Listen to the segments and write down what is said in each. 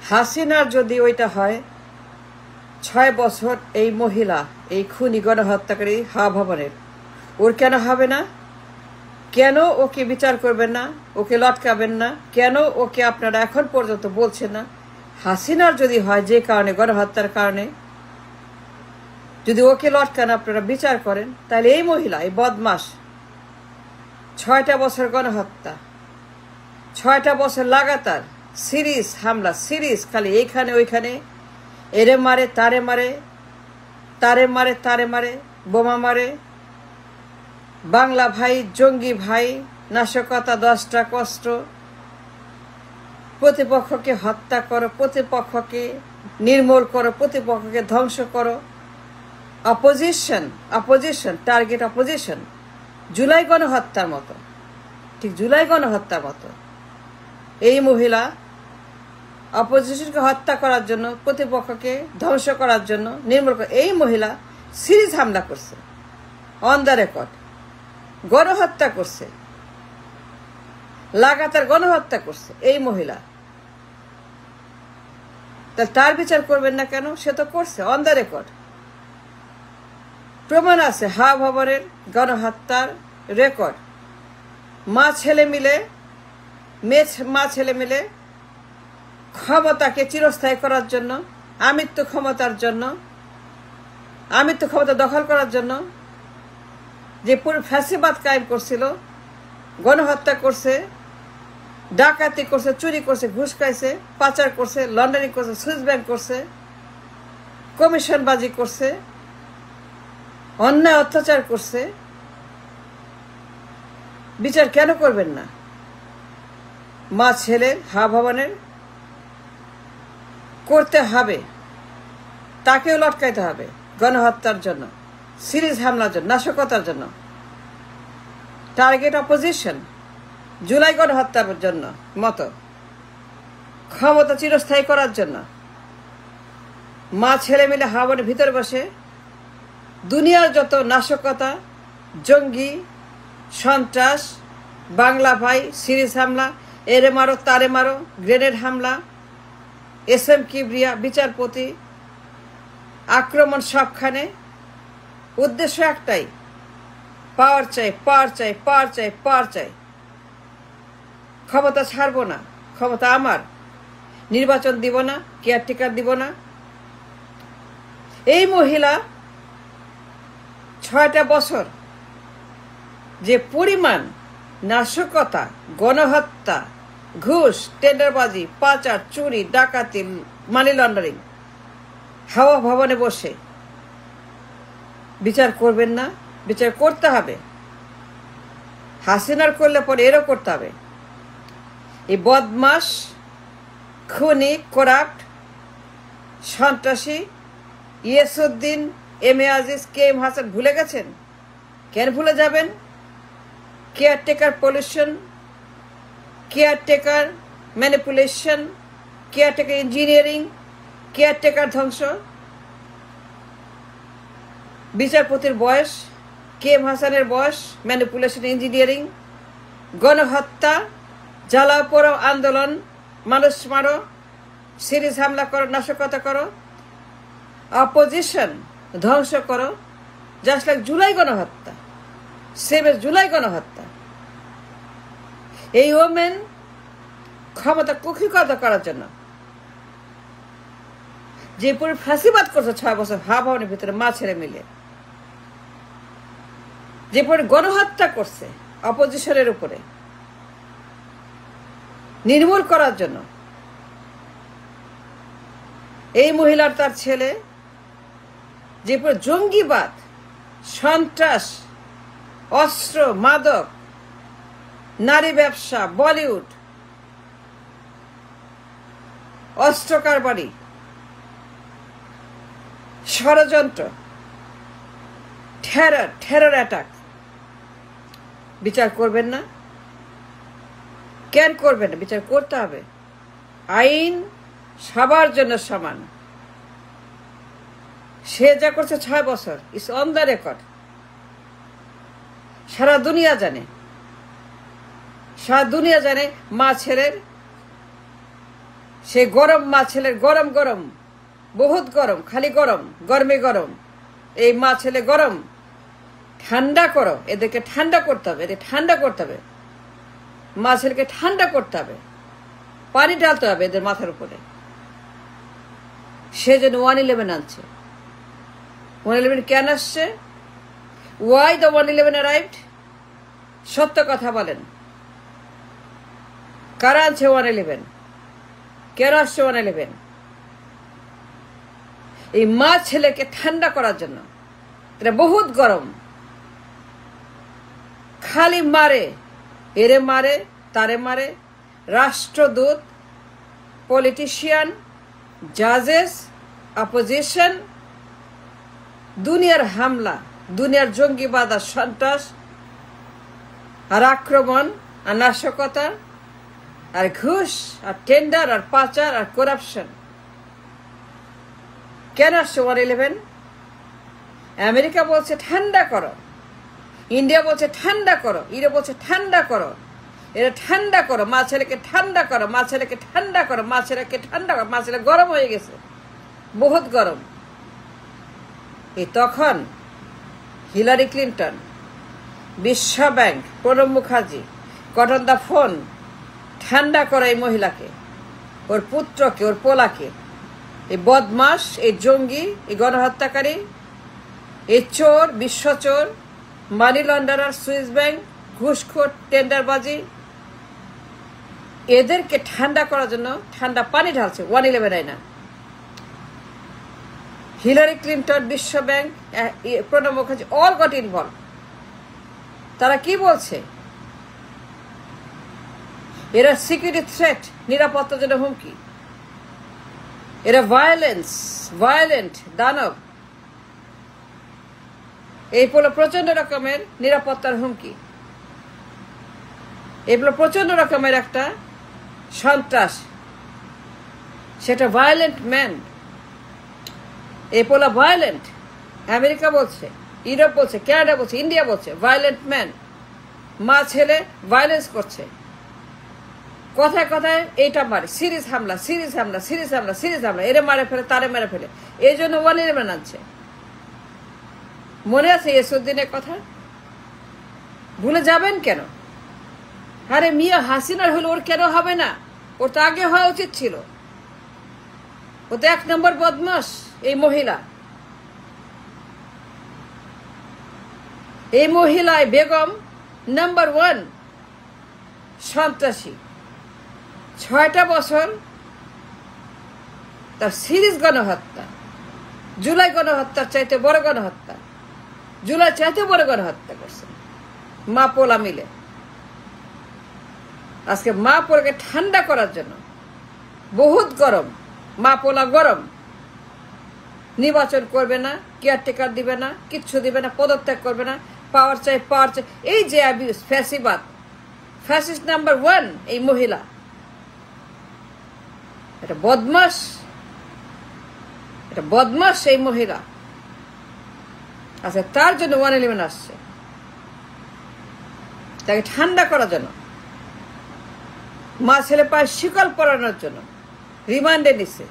হাসিনার যদি ওইটা হয় 6 বছর এই মহিলা এই খুনি গণহত্যাকারী হাওয়া ভবনের ওর কেন হবে না? কেন ওকে বিচার করবেন না? ওকে লটকাবেন না? কেন ওকে আপনারা এখন পর্যন্ত বলছেন না? হাসিনার যদি হয় যে কারণে গণহত্যার কারণে যদি ওকে লটকান আপনারা বিচার করেন, তাহলে এই মহিলা এই বদমাস 6টা বছর গণহত্যা, 6টা বছর লাগাতার সিরিজ হামলা, সিরিজ খালি এইখানে ওইখানে এরে মারে তারে মারে, তারে মারে তারে মারে, বোমা মারে, বাংলা ভাই জঙ্গি ভাই, নাশকতা, 10টা কষ্ট, প্রতিপক্ষকে হত্যা করো, প্রতিপক্ষকে নির্মূল করো, প্রতিপক্ষকে ধ্বংস করো। Opposition opposition target opposition, July গণহত্যার মতো, ঠিক জুলাই গণহত্যার মতো এই মহিলা অপোজিশনকে হত্যা করার জন্য, প্রতিপক্ষকে ধ্বংস করার জন্য, নির্মূল করে এই মহিলা সিরিজ হামলা করছে, অন দ্য রেকর্ড গণহত্যা করছে, লাগাতার গণহত্যা করছে এই মহিলা। তার বিচার করবেন না কেন? সে তো করছে, অন দ্য রেকর্ড প্রমাণ আছে হাওয়া ভবনের গণহত্যার রেকর্ড। মা ছেলে মিলে ক্ষমতাকে চিরস্থায়ী করার জন্য, আমিত্ব ক্ষমতার জন্য, আমিত্ব ক্ষমতা দখল করার জন্য যে পুরো ফ্যাসিবাদ কায়েম করছিল, গণহত্যা করছে, ডাকাতি করছে, চুরি করছে, ঘুষ খাইছে, পাচার করছে, লন্ডারিং করছে, সুইস ব্যাংক করছে, কমিশনবাজি করছে, অন্যায় অত্যাচার করছে। বিচার কেন করবেন না? মা ছেলের হাওয়া ভবনের করতে হবে, তাকেও লটকাইতে হবে গণহত্যার জন্য, সিরিজ হামলার জন্য, নাশকতার জন্য, টার্গেট অপোজিশন, জুলাই গণহত্যার জন্য মতো, ক্ষমতা চিরস্থায়ী করার জন্য। মা ছেলে মিলে হাওয়া ভবনের ভিতরে বসে দুনিয়ার যত নাশকতা, জঙ্গি, সন্ত্রাস, বাংলা ভাই, সিরিজ হামলা, এরে মারো তারে মারো, গ্রেনেড হামলা, SM কিবরিয়া, বিচারপতি, আক্রমণ সবখানে, উদ্দেশ্য একটাই, পাওয়ার চাই, পাওয়ার চাই, পাওয়ার চাই, পাওয়ার চাই। ক্ষমতা ছাড়বো না, ক্ষমতা আমার, নির্বাচন দিব না, কেয়ারটেকার দিব না। এই মহিলা 6টা বছর যে পরিমাণ নাশকতা, গণহত্যা, ঘুষ, টেন্ডারবাজি, পাচার, চুরি, ডাকাতি, মানি লন্ডারিং, হাওয়া ভবনে বসে বিচার করবেন না? বিচার করতে হবে। হাসিনার করলে পরে এরও করতে হবে। এই বদমাস, খুনি, করাপ্ট, সন্ত্রাসী ইয়েসুদ্দিন, MA আজিজ, KM হাসান ভুলে গেছেন? কেন ভুলে যাবেন? Caretaker pollution, caretaker manipulation, caretaker engineering, caretaker ধ্বংস। বিচারপতির বয়স, KM হাসানের বয়স, ম্যানিপুলেশন, ইঞ্জিনিয়ারিং, গণহত্যা, জ্বালাও পোড়াও আন্দোলন, মানুষ মারো, সিরিজ হামলা করো, নাশকতা করো, অপোজিশন ধ্বংস করো, জাস্ট লাইক জুলাই গণহত্যা, সেম এজ জুলাই গণহত্যা। এই ওমেন ক্ষমতা কুক্ষিগত করার জন্য যে পুরো ফাঁসিবাদ করছে 6 বছর হাওয়া ভবনের ভিতরে মা ছেলে মিলে, যে পরে গণহত্যা করছে অপোজিশনের উপরে, নির্মূল করার জন্য এই মহিলার তার ছেলে যে পরে জঙ্গিবাদ, সন্ত্রাস, অস্ত্র, মাদক, নারী ব্যবসা, বলিউড, অস্ত্র কারবারি, ষড়যন্ত্র, টেরর অ্যাটাক। বিচার করবেন না? কেন করবেন না? বিচার করতে হবে। আইন সবার জন্য সমান। সে যা করছে 6 বছর, ইটস অন দ্য রেকর্ড, সারা দুনিয়া জানে, সারা দুনিয়া জানে মা ছেলের সে গরম মা ছেলের গরম গরম, বহুত গরম, খালি গরম, গরমে গরম। এই মা ছেলে গরম, ঠান্ডা করো, এদেরকে ঠান্ডা করতে হবে, এদের ঠান্ডা করতে হবে, মা ছেলেকে ঠান্ডা করতে হবে, পানি ঢালতে হবে এদের মাথার উপরে। সে জন্য 111 আনছে। 111 কেন আসছে? Why the 111 arrived? সত্য কথা বলেন, কারা আনছে 111? কেন আসছে 111? এই মা ছেলেকে ঠান্ডা করার জন্য। এটা বহুত গরম, খালি মারে, এরে মারে, তারে মারে, রাষ্ট্রদূত, পলিটিশিয়ান, জাজেস, অপোজিশন, দুনিয়ার হামলা, দুনিয়ার জঙ্গিবাদ আর সন্ত্রাস আর আক্রমণ আর নাশকতা আর ঘুষ আর টেন্ডার আর পাচার আর করাপশন। কেন আসছে 111? আমেরিকা বলছে ঠান্ডা করো, ইন্ডিয়া বলছে ঠান্ডা করো, ইউরোপ বলছে ঠান্ডা করো, এরা ঠান্ডা করো, মা ছেলেকে ঠান্ডা করো, মা ছেলেকে ঠান্ডা করো, মা ছেলেকে ঠান্ডা করো। মা ছেলে গরম হয়ে গেছে, বহুত গরম। এই তখন হিলারি ক্লিন্টন, বিশ্ব bank, Pranab Mukherjee got on the phone, ঠান্ডা করে এই মহিলাকে, ওর পুত্রকে, ওর পোলাকে, এই বদমাস, এই জঙ্গি, এই গণহত্যাকারী, এই চোর, বিশ্ব চোর, মানি লন্ডারার, সুইস ব্যাংক, ঘুষখোর, টেন্ডারবাজি, এদেরকে ঠান্ডা করার জন্য ঠান্ডা পানি ঢালছে 111 না। হিলারি ক্লিন্টন, বিশ্ব bank, Pranab Mukherjee all goat involve. তারা কি বলছে? এরা সিকিউরিটি থ্রেট, নিরাপত্তার জন্য হুমকি, এরা ভায়োলেন্ট দানব, এই হলো প্রচন্ড রকমের নিরাপত্তার হুমকি, এগুলো প্রচন্ড রকমের একটা সন্ত্রাস, সেটা ভায়োলেন্ট ম্যান। এপোলা ভায়োলেন্ট, আমেরিকা বলছে, ইউরোপ বলছে, কানাডা বলছে, ইন্ডিয়া বলছে ভায়োলেন্ট ম্যান। মা ছেলে ভায়োলেন্স করছে, কথায় কথায় এইটা মারে, সিরিজ হামলা, সিরিজ হামলা, সিরিজ হামলা, সিরিজ হামলা, এরে মারে ফেলে, তারে মেরে ফেলে। এই জন্য 111 আনছে। মনে আছে এসুদ্দিনের কথা? ভুলে যাবেন কেন? আরে মিয়া হাসিনার হলো, ওর কেন হবে না? ওর তো আগে হওয়া উচিত ছিল। ও তো 1 নম্বর বদমাস এই মহিলা। এই মহিলায় বেগম নাম্বার 1 সন্ত্রাসী। 6টা বছর তার সিরিজ গণহত্যা, জুলাই গণহত্যার চাইতে বড় গণহত্যা, জুলাই চাইতে বড় গণহত্যা করছে মা পোলা মিলে। আজকে মা পোলাকে ঠান্ডা করার জন্য, বহুত গরম, মা পোলা গরম, নির্বাচন করবে না, কেয়ারটেকার দিবে না, কিচ্ছু দিবে না, পদত্যাগ করবে না, পাওয়ার চাই, পাওয়ার চাই। এই যে অ্যাবিউজ, ফ্যাসিবাদ, ফ্যাসিস্ট নাম্বার 1 এই মহিলা। এটা বদমাস, এটা বদমাস এই মহিলা। আচ্ছা, তার জন্য 111 আসছে, তাকে ঠান্ডা করার জন্য, মা ছেলে পায়ে শিকল পরানোর জন্য রিমান্ডে নিছে।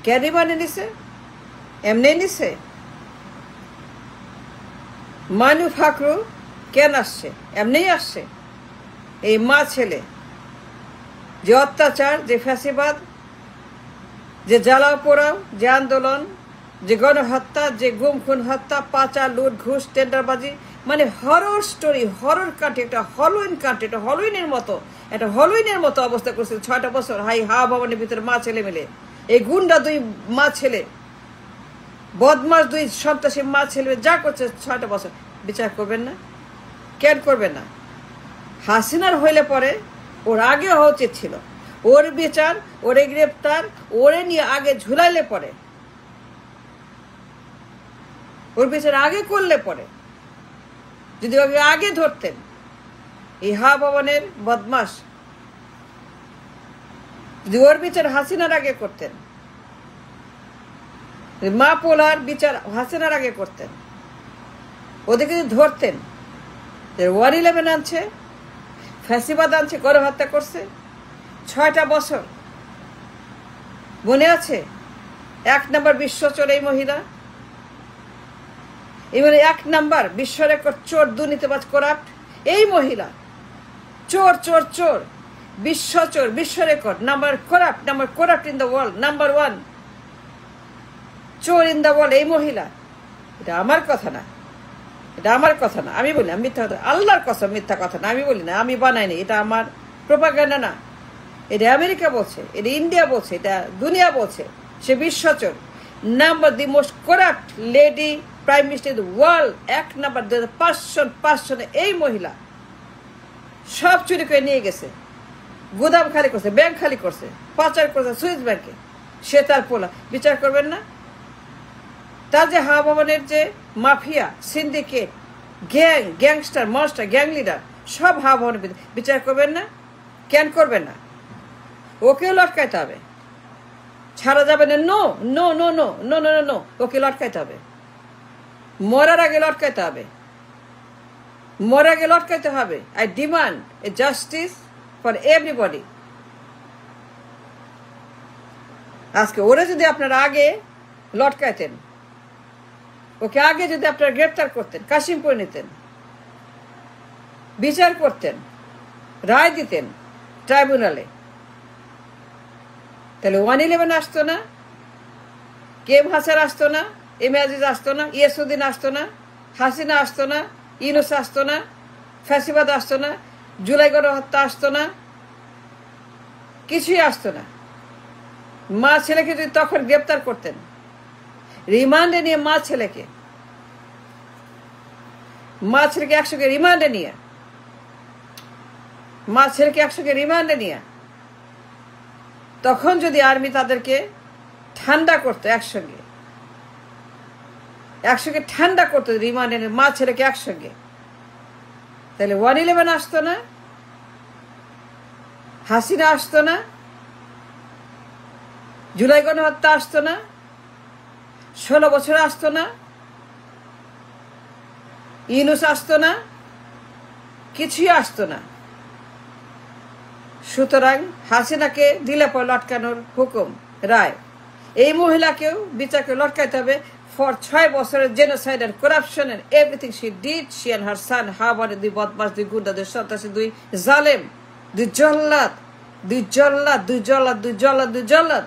কে রিমান্ডে নিছে? এমনি নিছে? মানু ফাকরু কেন আসছে? এমনি আসছে। এই মা ছেলে যে অত্যাচার, যে ফ্যাসিবাদ, যে জ্বালাও পোড়াও, যে আন্দোলন, যে গণহত্যা, যে গুম খুন হত্যা, পাচার, লুট, ঘুষ, টেন্ডারবাজি, মানে হরর স্টোরি, হরর কান্ট্রি, একটা হলোইন কান্ট্রি, একটা হলোইনের মতো অবস্থা করছে 6টা বছর। হাওয়া ভবনের ভিতরে মা ছেলে মিলে, এই গুন্ডা 2 মা ছেলে, বদমাস 2 সন্ত্রাসী মা ছেলে যা করছে 6টা বছর। বিচার করবেন না? কেন করবেন না? হাসিনার হইলে পরে ওর আগে হওয়া উচিত ছিল। ওর বিচার, ওরে গ্রেপ্তার, ওরে নিয়ে আগে ঝুলাইলে পরে, ওর বিচার আগে করলে পরে, যদি ওকে আগে ধরতেন, এই হাওয়া ভবনের বদমাস, যদি ওর বিচার হাসিনার আগে করতেন, মা পোলার বিচার হাসিনার আগে করতেন, ওদেরকে যদি ধরতেন, 111 আনছে, ফ্যাসিবাদ আনছে, গণহত্যা করছে 6টা বছর। মনে আছে? 1 নম্বর বিশ্ব চোর এই মহিলা, এবারে 1 নম্বর বিশ্ব রেকর্ড চোর, দুর্নীতিবাজ, করাপ্ট এই মহিলা। চোর চোর চোর, বিশ্ব চোর, বিশ্ব record, number corrupt in the world, number 1 চোর ইন দ্য ওয়ার্ল্ড এই মহিলা। এটা আমার কথা না, এটা আমার কথা না, আমি বলি, আমি মিথ্যা কথা, আল্লাহর কসম মিথ্যা কথা না, আমি বলি না, আমি বানাইনি, এটা আমার প্রোপাগান্ডা না, এটা আমেরিকা বলছে, এটা ইন্ডিয়া বলছে, এটা দুনিয়া বলছে। সে বিশ্ব চোর, number the most corrupt lady prime minister in the world, 1 নম্বর 5 জনে এই মহিলা। সব চুরি করে নিয়ে গেছে, গুদাম খালি করছে, ব্যাংক খালি করছে, পাচার করছে সুইস ব্যাংকে। সে তার পোলা, বিচার করবেন না? তার যে হাওয়া ভবনের যে mafia, syndicate, gangster, monster, gang leader, সব হাওয়া ভবনের বিচার করবেন না? কেন করবেন না? ওকেও লটকাইতে হবে, ছাড়া যাবে না। No no no no no no no, okay লটকাইতে হবে, মরার আগে লটকাইতে হবে, মরার আগে লটকাইতে হবে। I demand a justice for everybody. আজকে ওরা যদি আপনারা আগে লটকাইতেন, ওকে আগে যদি আপনারা গ্রেপ্তার করতেন, কাশিমপুর নিতেন, বিচার করতেন, রায় দিতেন ট্রাইব্যুনালে, তাহলে 111 আসতো না, কেম হাসার আসতো না, এম আজিজ আসতো না, ইয়াসুদ্দিন আসতো না, হাসিনা আসতো না, ইউনূস আসতো না, ফ্যাসিবাদ আসতো না, জুলাই গণহত্যা আসতো না, কিছুই আসতো না। মা ছেলেকে যদি তখন গ্রেপ্তার করতেন, রিমান্ডে নিয়ে মা ছেলেকে একসঙ্গে রিমান্ডে নিয়ে, মা ছেলেকে একসঙ্গে রিমান্ডে নিয়ে, তখন যদি আর্মি তাদেরকে ঠান্ডা করতো, একসঙ্গে ঠান্ডা করতো রিমান্ডে নিয়ে মা ছেলেকে একসঙ্গে, তাহলে 111 আসতো না, হাসিনা আসতো না, জুলাই গণহত্যা আসতো না, 16 বছর আসতো না, ইউনূস আসতো না, কিছুই আসতো না। সুতরাং হাসিনাকে দিলে পর লটকানোর হুকুম, রায়। এই মহিলাকেও বিচারকে লটকাইতে হবে ফর 6 বছরের genocide and corruption and everything she did. She and her son, হাওয়ারে 2 বদমাস, 2 গুন্ডা, 2 সন্ত্রাসী, 2 জালেম, 2 জল্লাদ, 2 জল্লাদ, 2 জল্লাদ, 2 জল্লাদ, 2 জল্লাদ।